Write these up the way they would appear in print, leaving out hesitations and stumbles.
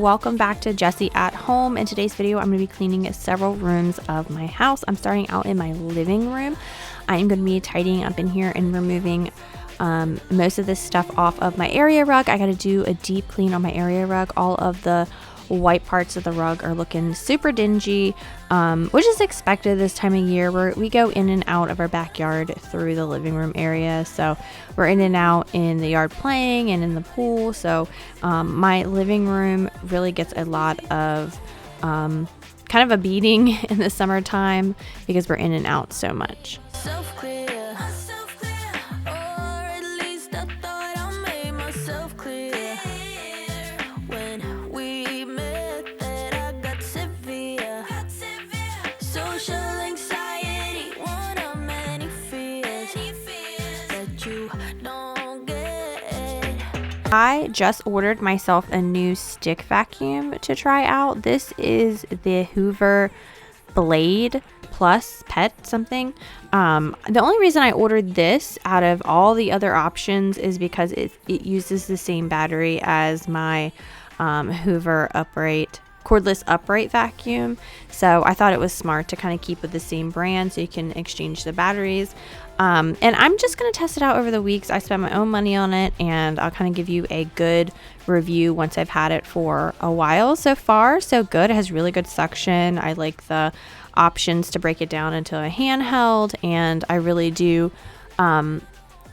welcome back to Jessie at Home. In today's video, I'm going to be cleaning several rooms of my house. I'm starting out in my living room. I am going to be tidying up in here and removing most of this stuff off of my area rug. I got to do a deep clean on my area rug. All of the white parts of the rug are looking super dingy, which is expected this time of year where we go in and out of our backyard through the living room area. So we're in and out in the yard playing and in the pool. So my living room really gets a lot of kind of a beating in the summertime because we're in and out so much. I just ordered myself a new stick vacuum to try out. This is the Hoover Blade Plus Pet something. The only reason I ordered this out of all the other options is because it uses the same battery as my Hoover cordless upright vacuum. So I thought it was smart to kind of keep with the same brand so you can exchange the batteries. And I'm just going to test it out over the weeks. I spent my own money on it, and I'll kind of give you a good review once I've had it for a while. So far, so good. It has really good suction. I like the options to break it down into a handheld, and I really do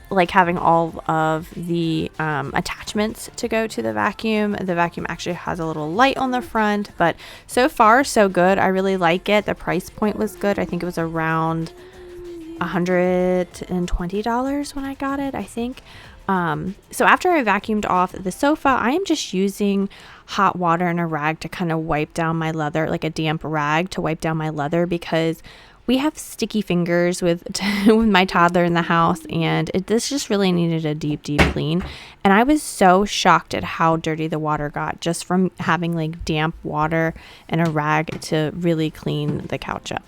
like having all of the attachments to go to the vacuum. The vacuum actually has a little light on the front, but so far so good. I really like it. The price point was good. I think it was around $120 when I got it, I think. So after I vacuumed off the sofa, I am just using hot water and a rag to kind of wipe down my leather, like a damp rag to wipe down my leather, because we have sticky fingers with my toddler in the house, and this just really needed a deep clean. And I was so shocked at how dirty the water got just from having like damp water and a rag to really clean the couch up.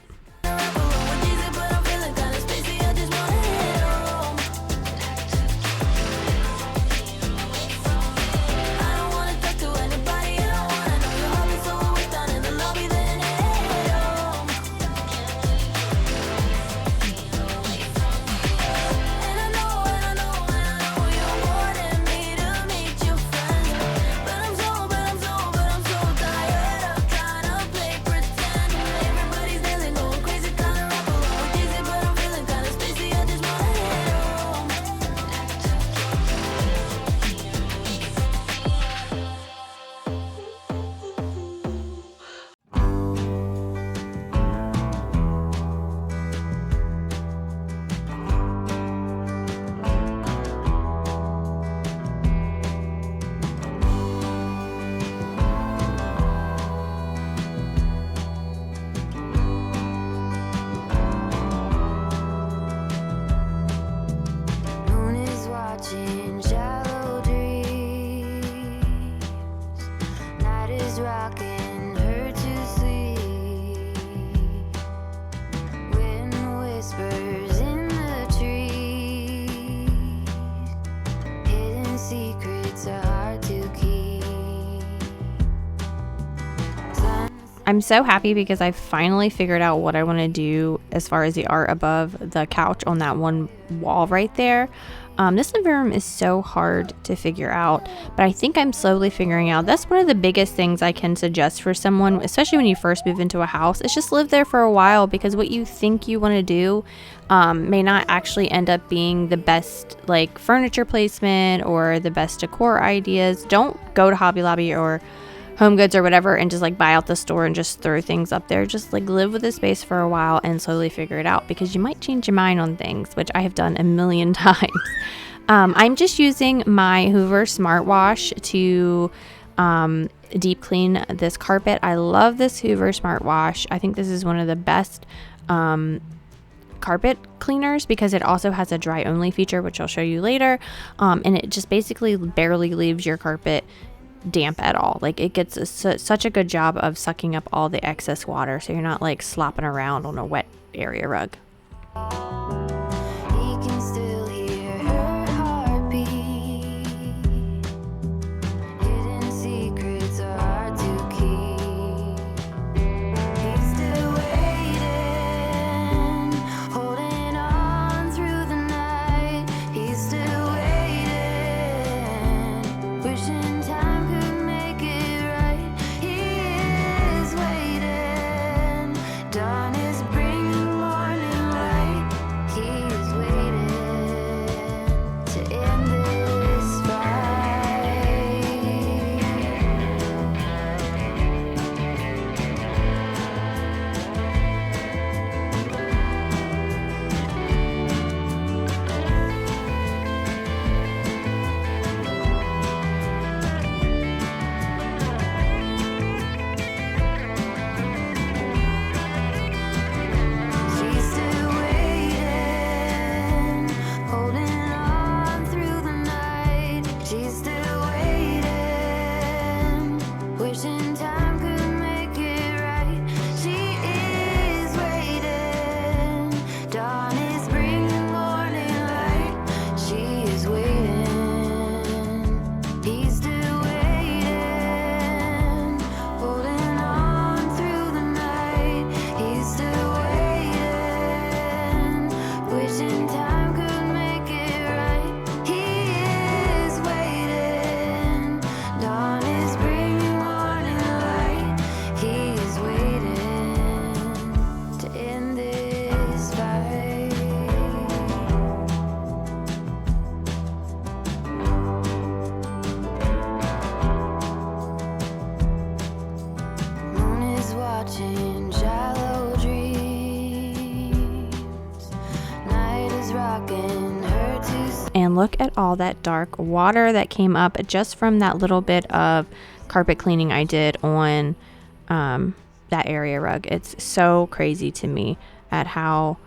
I'm so happy because I finally figured out what I want to do as far as the art above the couch on that one wall right there. This living room is so hard to figure out, but I think I'm slowly figuring out. That's one of the biggest things I can suggest for someone, especially when you first move into a house, is just live there for a while, because what you think you want to do may not actually end up being the best like furniture placement or the best decor ideas. Don't go to Hobby Lobby or Home Goods or whatever and just like buy out the store and just throw things up there. Just like live with the space for a while and slowly figure it out, because you might change your mind on things, which I have done a million times. I'm just using my Hoover Smart Wash to deep clean this carpet. I love this Hoover Smart Wash. I think this is one of the best carpet cleaners because it also has a dry only feature, which I'll show you later. And it just basically barely leaves your carpet damp at all. Like, it gets such a good job of sucking up all the excess water, so you're not like slopping around on a wet area rug. Hidden secrets are hard and look at all that dark water that came up just from that little bit of carpet cleaning I did on that area rug. It's so crazy to me at how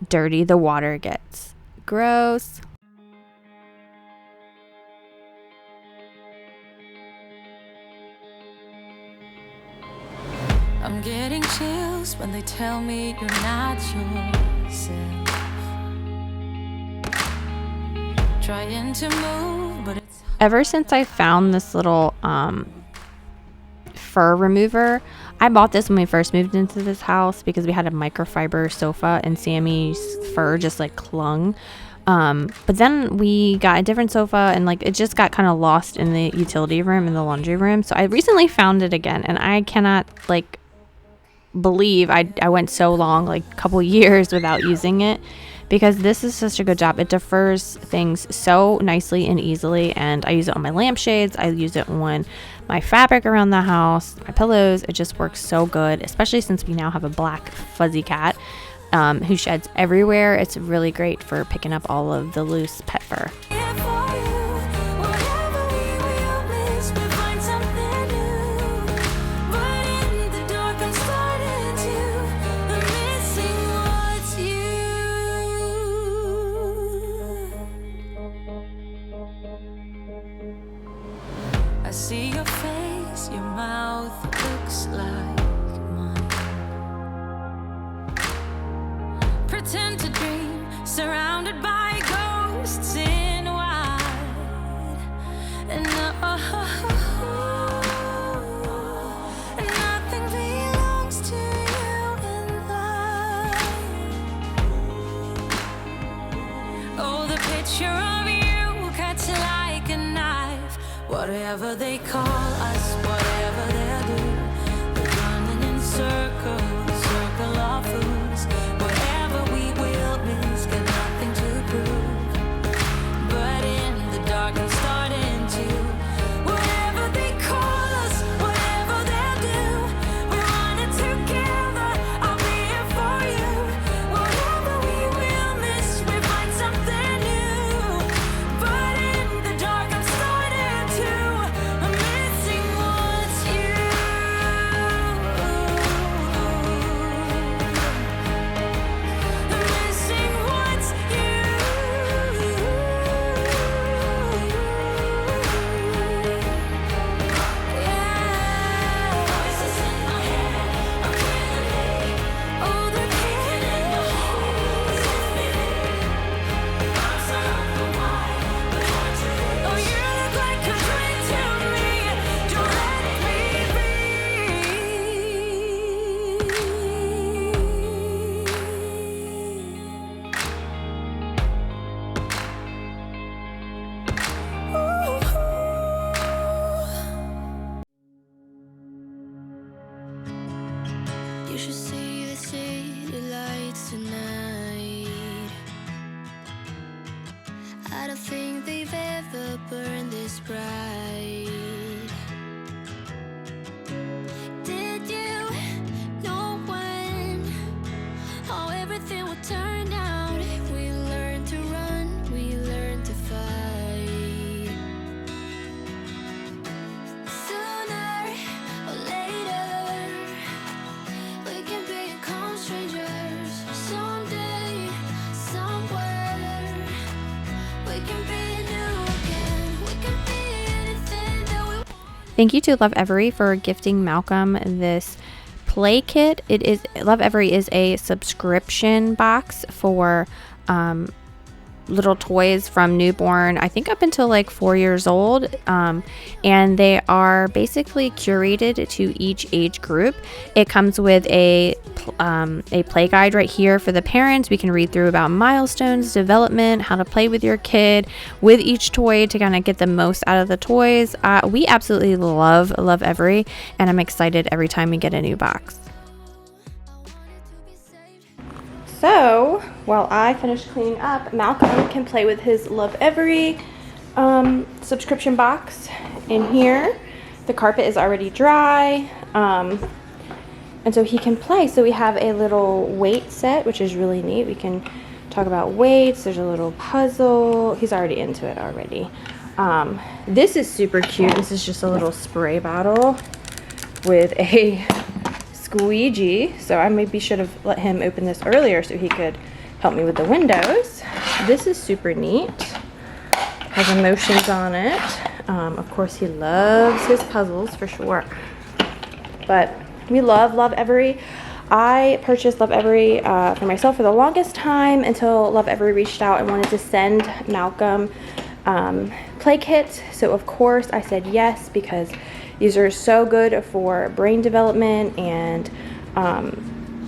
dirty the water gets. Gross. I'm getting chills when they tell me you're not yourself. Trying to move, but it's ever since I found this little fur remover. I bought this when we first moved into this house because we had a microfiber sofa and Sammy's fur just like clung. But then we got a different sofa and like it just got kind of lost in the utility room in the laundry room. So I recently found it again, and I cannot like believe I went so long, like a couple years without using it, because this is such a good job. It defers things so nicely and easily, and I use it on my lampshades. I use it on my fabric around the house, my pillows. It just works so good, especially since we now have a black fuzzy cat who sheds everywhere. It's really great for picking up all of the loose pet fur. I see your face, your mouth looks like mine. Pretend to dream, surrounded by ghosts in white. And nothing belongs to you in life. Oh, the picture of you cuts like a knife. Whatever they call us, whatever they'll do, they're running in circles, circle of fools. Whatever we will miss, got nothing to prove. But in the dark, I'm starting to. Whatever they call us, whatever they'll do, we're running together. I'll be here for you. Whatever we will miss, we find something new. But in the dark, I'm starting to. I'm missing what's you. I'm missing what's you. Yeah. Voices in my head are killing me. Oh, they're killing my heart. I'm so wide, but hard to reach. Oh, you look like a dream to me. Don't let me You should see the city lights tonight. I don't think they've ever burned this bright. Did you know when everything would turn out? We learned to run, we learned to fight. Sooner or later, we can become strangers. Someday, somewhere, we can be new again. We can be anything that we. Thank you to Love Every for gifting Malcolm this play kit. It is Love Every is a subscription box for little toys from newborn, I think up until like 4 years old, and they are basically curated to each age group. It comes with a play guide right here for the parents. We can read through about milestones, development, how to play with your kid with each toy to kind of get the most out of the toys. We absolutely love Every, and I'm excited every time we get a new box. So, while I finish cleaning up, Malcolm can play with his Love Every subscription box in here. The carpet is already dry, and so he can play. So we have a little weight set, which is really neat. We can talk talk about weights. There's a little puzzle. He's already into it already. This is super cute. This is just a little spray bottle with a squeegee. So I maybe should have let him open this earlier so he could help me with the windows. This is super neat. Has emotions on it. Of course, he loves his puzzles for sure. But we love Lovevery. I purchased Lovevery for myself for the longest time until Lovevery reached out and wanted to send Malcolm play kits. So of course I said yes, because these are so good for brain development and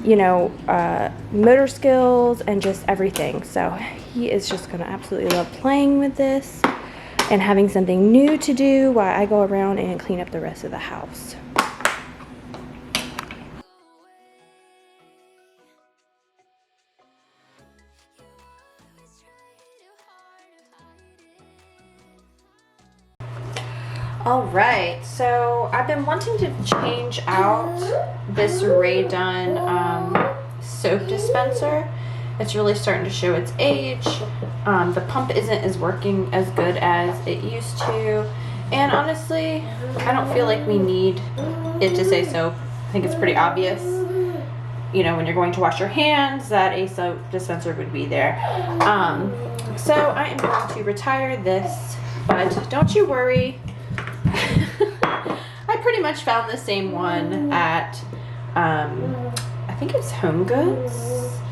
you know, motor skills and just everything. So he is just gonna absolutely love playing with this and having something new to do while I go around and clean up the rest of the house. All right, so I've been wanting to change out this Rae Dunn soap dispenser. It's really starting to show its age. The pump isn't working as good as it used to. And honestly, I don't feel like we need it to say soap. I think it's pretty obvious, you know, when you're going to wash your hands, that a soap dispenser would be there. So I am going to retire this, but don't you worry. I pretty much found the same one at I think it's Home Goods,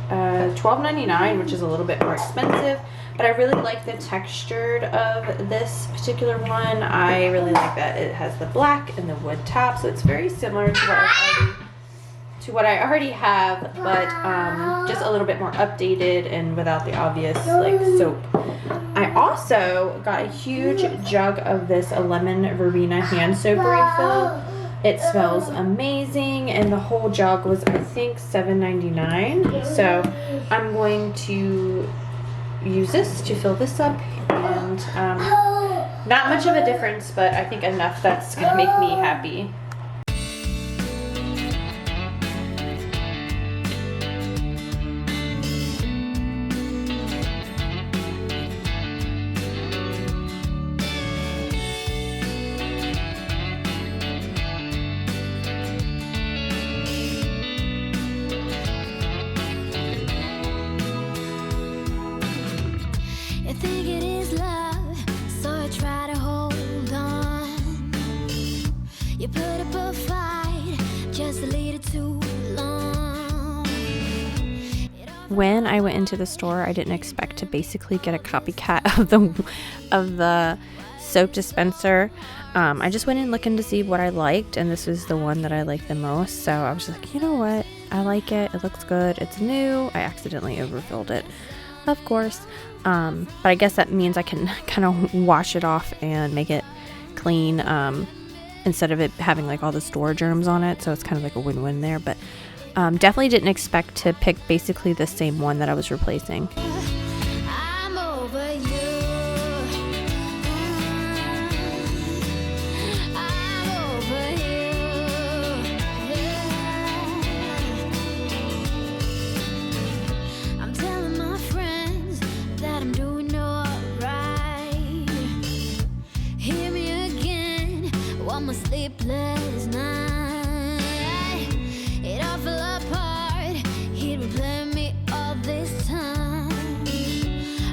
$12.99, which is a little bit more expensive, but I really like the texture of this particular one. I really like that it has the black and the wood top, so it's very similar to what I already have, but just a little bit more updated and without the obvious like soap. I also got a huge jug of this lemon verbena hand soap refill. It smells amazing, and the whole jug was, I think, $7.99. So I'm going to use this to fill this up, and not much of a difference, but I think enough that's gonna make me happy. I think it is love, so I try to hold on. You put up a fight just a little too long. When I went into the store, I didn't expect to basically get a copycat of the soap dispenser. I just went in looking to see what I liked, and this was the one that I liked the most. So I was just like, you know what? I like it. It looks good. It's new. I accidentally overfilled it, of course. But I guess that means I can kind of wash it off and make it clean instead of it having like all the store germs on it. So it's kind of like a win-win there. But definitely didn't expect to pick basically the same one that I was replacing. I'm over you. I'm over you. Yeah. I'm telling my friends that I'm doing alright. Hear me again, one more sleepless night. It all fell apart. He'd been playing me all this time.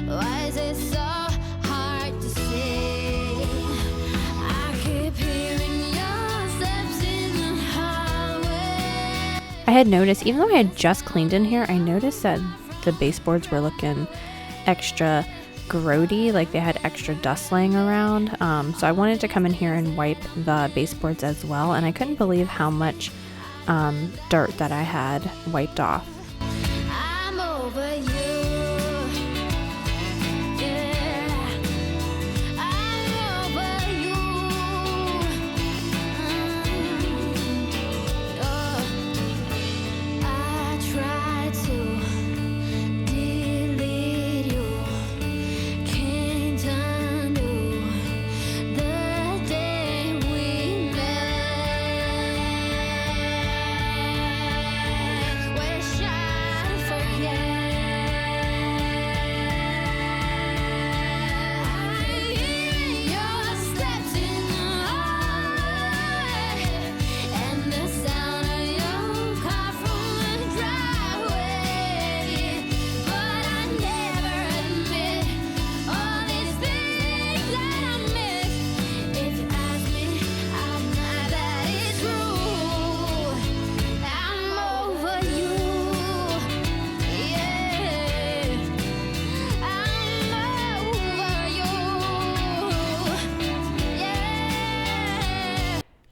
Why is it so hard to say? I keep hearing your steps in the hallway. I had noticed, even though I had just cleaned in here, I noticed that the baseboards were looking extra grody, like they had extra dust laying around. So I wanted to come in here and wipe the baseboards as well, and I couldn't believe how much dirt that I had wiped off. I'm over you. Yeah. I'm over you. Oh. I tried to delete you. Can't undo the day we met. Where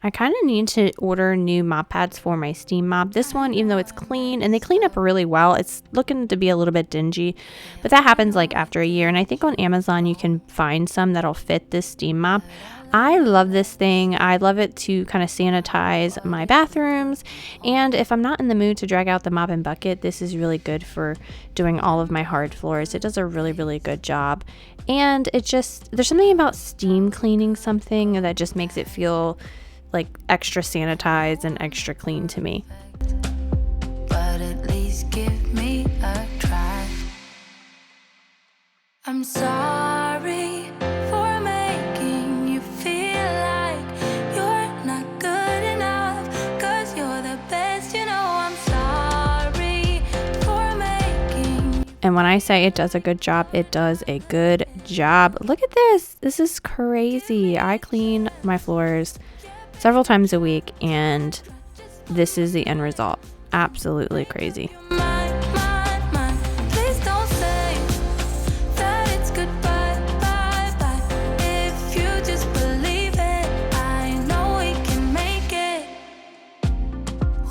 I kind of need to order new mop pads for my steam mop. This one, even though it's clean and they clean up really well, it's looking to be a little bit dingy, but that happens like after a year. And I think on Amazon you can find some that'll fit this steam mop. I love this thing. I love it to kind of sanitize my bathrooms. And if I'm not in the mood to drag out the mop and bucket, this is really good for doing all of my hard floors. It does a really, really good job. And it just, there's something about steam cleaning something that just makes it feel like extra sanitized and extra clean to me. But at least give me a try. I'm sorry for making you feel like you're not good enough, 'cause you're the best, you know. I'm sorry for making. And when I say it does a good job, it does a good job. Look at this. This is crazy. I clean my floors several times a week, and this is the end result. Absolutely crazy. Please don't say that it's goodbye, bye, bye. If you just believe it, I know we can make it.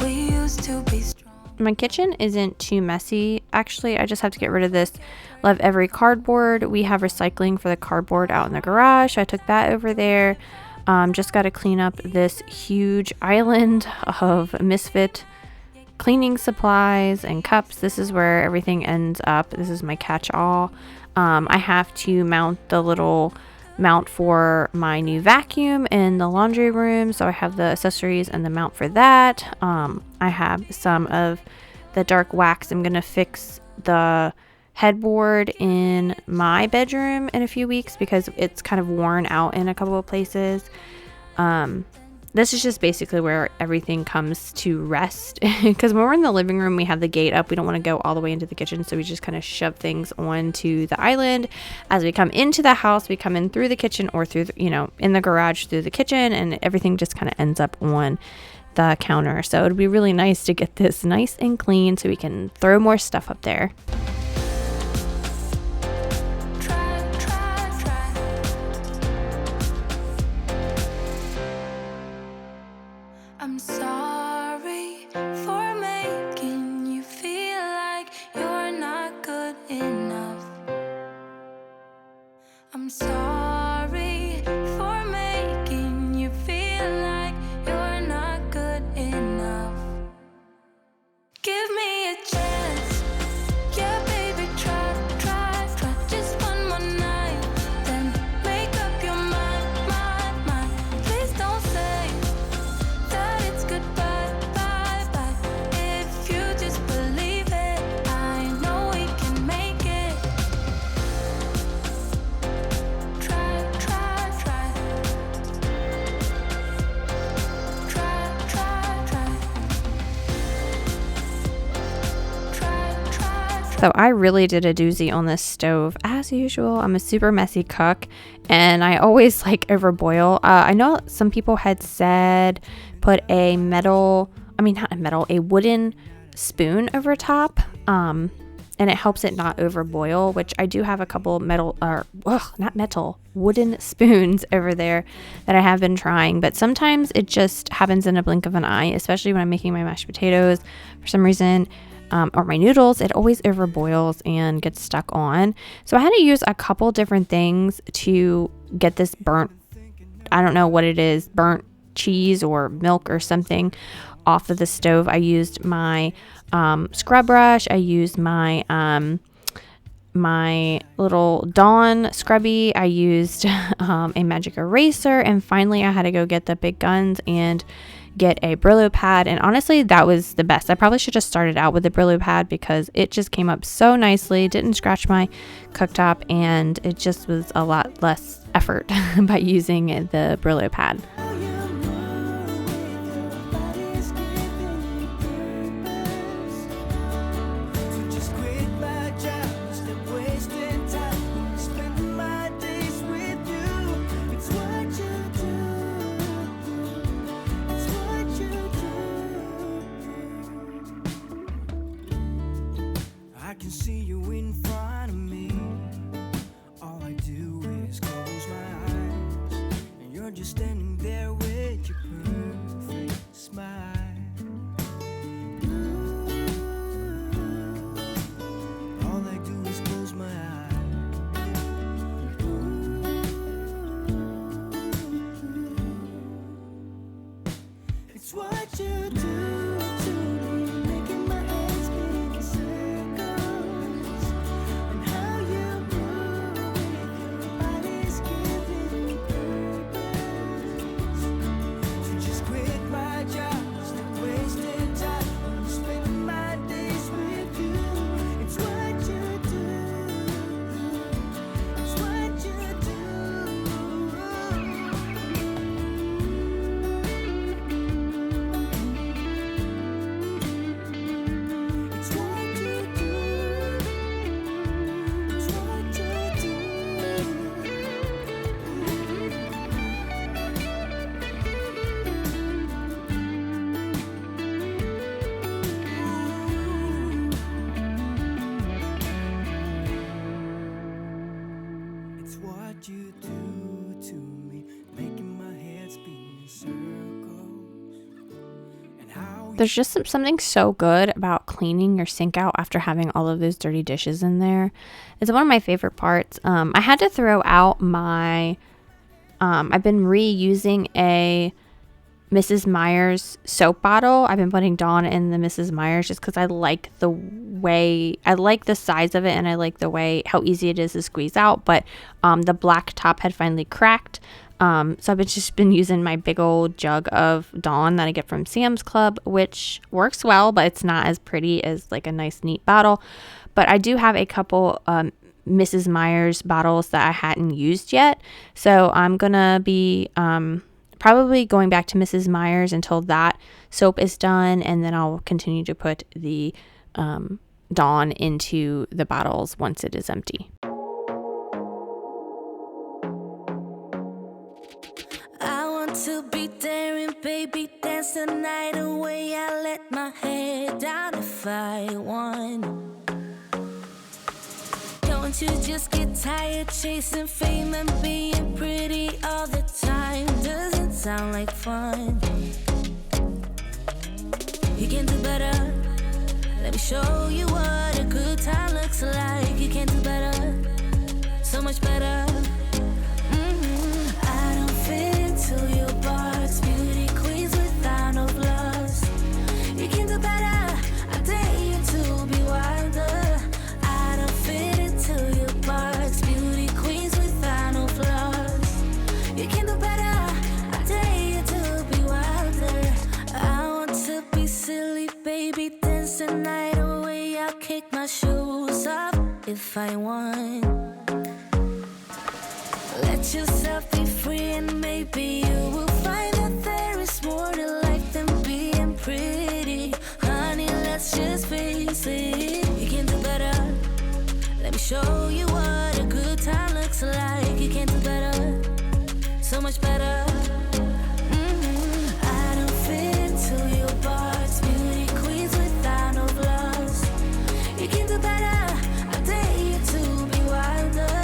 We used to be strong. My kitchen isn't too messy. Actually, I just have to get rid of this. Love every cardboard. We have recycling for the cardboard out in the garage. I took that over there. Just got to clean up this huge island of misfit cleaning supplies and cups. This is where everything ends up. This is my catch-all. I have to mount the little mount for my new vacuum in the laundry room, so I have the accessories and the mount for that. I have some of the dark wax. I'm gonna fix the headboard in my bedroom in a few weeks because it's kind of worn out in a couple of places. This is just basically where everything comes to rest, because when we're in the living room, we have the gate up. We don't want to go all the way into the kitchen, so we just kind of shove things onto the island. As we come into the house, we come in through the kitchen or through the, in the garage through the kitchen, and everything just kind of ends up on the counter. So it'd be really nice to get this nice and clean so we can throw more stuff up there. I'm sorry for making you feel like you're not good enough. I'm sorry for making you feel like you're not good enough. Give me a chance. Yeah, baby, try. Just one more night, then make up your mind. Please don't say that it's goodbye, bye, bye. If you just believe it, I know we can make it. Try. Try. So I really did a doozy on this stove. As usual, I'm a super messy cook, and I always overboil. I know some people had said put a wooden spoon over top, and it helps it not overboil, which I do have a couple wooden spoons over there that I have been trying, but sometimes it just happens in a blink of an eye, especially when I'm making my mashed potatoes for some reason. Or my noodles, it always overboils and gets stuck on. So I had to use a couple different things to get this burnt, I don't know what it is, burnt cheese or milk or something off of the stove. I used my scrub brush. I used my my little Dawn scrubby. I used a magic eraser, and finally I had to go get the big guns and get a Brillo pad. And honestly, that was the best. I probably should have started out with the Brillo pad because it just came up so nicely, didn't scratch my cooktop, and it just was a lot less effort by using the Brillo pad. I can see you in front of me. All I do is close my eyes, and you're just standing there what you do to me, making my head spin in circles. And how you move with your body's giving me purpose. So just quit my job, stop wasting time. I'm spending my days with you. It's what you do. It's what you do. It's what you do. It's what you do. It's what you do to me, making my head spin in circles. And how There's just something so good about cleaning your sink out after having all of those dirty dishes in there. It's one of my favorite parts. I had to throw out my, I've been reusing a Mrs. Meyer's soap bottle. I've been putting Dawn in the Mrs. Meyer's just because I like the way, I like the size of it, and I like the way, how easy it is to squeeze out. But the black top had finally cracked. So I've just been using my big old jug of Dawn that I get from Sam's Club, which works well, but it's not as pretty as like a nice neat bottle. But I do have a couple Mrs. Meyer's bottles that I hadn't used yet. So I'm gonna be probably going back to Mrs. Meyer's until that soap is done, and then I'll continue to put the Dawn into the bottles once it is empty. I want to be there and baby dance the night away. I let my head down if I won. Don't you just get tired chasing fame and being pretty all the time? Doesn't sound like fun. You can do better. Let me show you what a good time looks like. You can do better. So much better. I don't fit into your box. Beauty queens without no flaws. You can do better. I dare you to be wilder. I don't fit into your box. Beauty queens without no flaws. You can do better. I dare you to be wilder. I want to be silly, baby. Dance the night away. I'll kick my shoes off if I want. Let yourself be free and maybe you will find that there is more to life than being pretty. Honey, let's just face it. You can do better. Let me show you what a good time looks like. You can do better. So much better. I don't fit into your box. Beauty queens without no flaws. You can do better. I dare you to be wilder.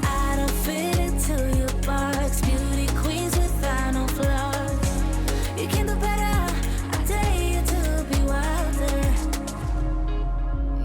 I don't fit into your box. Beauty queens without no flaws. You can do better. I dare you to be wilder.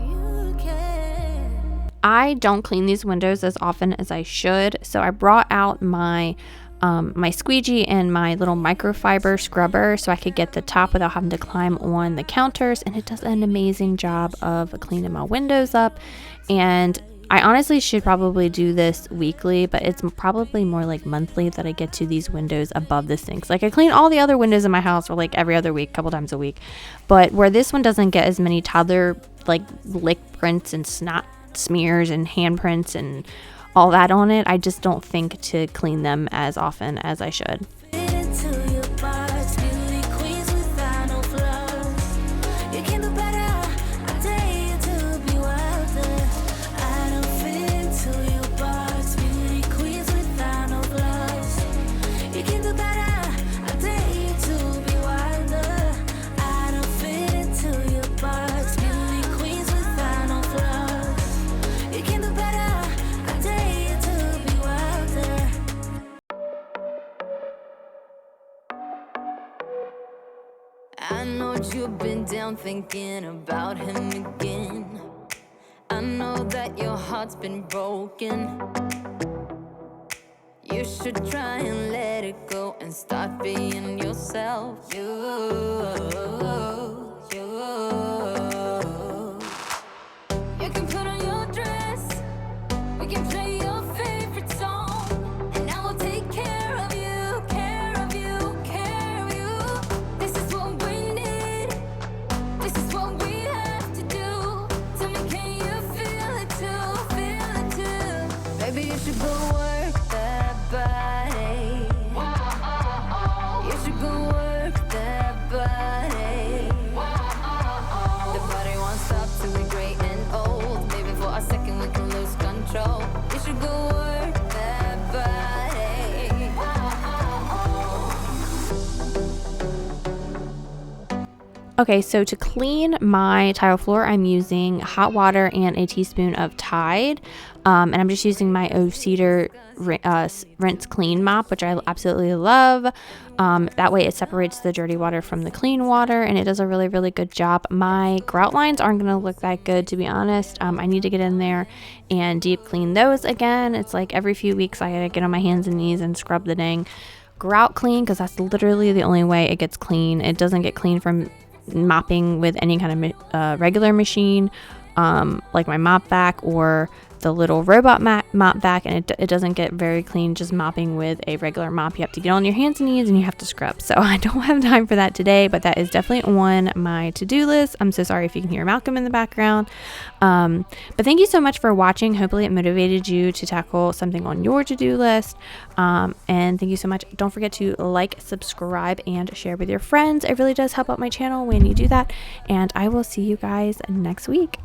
You can. I don't clean these windows as often as I should, so I brought out my my squeegee and my little microfiber scrubber so I could get the top without having to climb on the counters, and it does an amazing job of cleaning my windows up. And I honestly should probably do this weekly, but it's probably more like monthly that I get to these windows above the sinks. Like I clean all the other windows in my house for like every other week, a couple times a week, but where this one doesn't get as many toddler like lick prints and snot smears and handprints and all that on it, I just don't think to clean them as often as I should. Fit into your box. Beauty queens without no flaws. You can do better. I dare you to be wilder. I don't fit into your box. Beauty queens without no flaws. You can do better. I dare you to be wilder. I don't fit into your box. Beauty queens without no flaws. You can do better. I dare you to be wilder. I know you've been down thinking about him again. I know that your heart's been broken. You should try and let it go and and start being yourself. You can put on your dress, we can play your favorite song, and I will take care of you, care of you, care of you. This is what we need, this is what we have to do. Tell me, can you feel it too, feel it too? Baby, you should go work that body. You should go work that body. The body won't stop till we're great and old. Maybe for a second we can lose control. You should go work that body. Okay, so to clean my tile floor, I'm using hot water and a teaspoon of Tide. And I'm just using my O Cedar rinse clean mop, which I absolutely love. That way it separates the dirty water from the clean water, and it does a really, really good job. My grout lines aren't going to look that good, to be honest. I need to get in there and deep clean those again. It's like every few weeks I gotta get on my hands and knees and scrub the dang grout clean, because that's literally the only way it gets clean. It doesn't get clean from mopping with any kind of regular machine, like my mop vac or the little robot mop vac, and it doesn't get very clean just mopping with a regular mop. You have to get on your hands and knees and you have to scrub. So I don't have time for that today, but that is definitely on my to-do list. I'm so sorry if you can hear Malcolm in the background. But thank you so much for watching. Hopefully it motivated you to tackle something on your to-do list. And thank you so much. Don't forget to like, subscribe, and share with your friends. It really does help out my channel when you do that. And I will see you guys next week.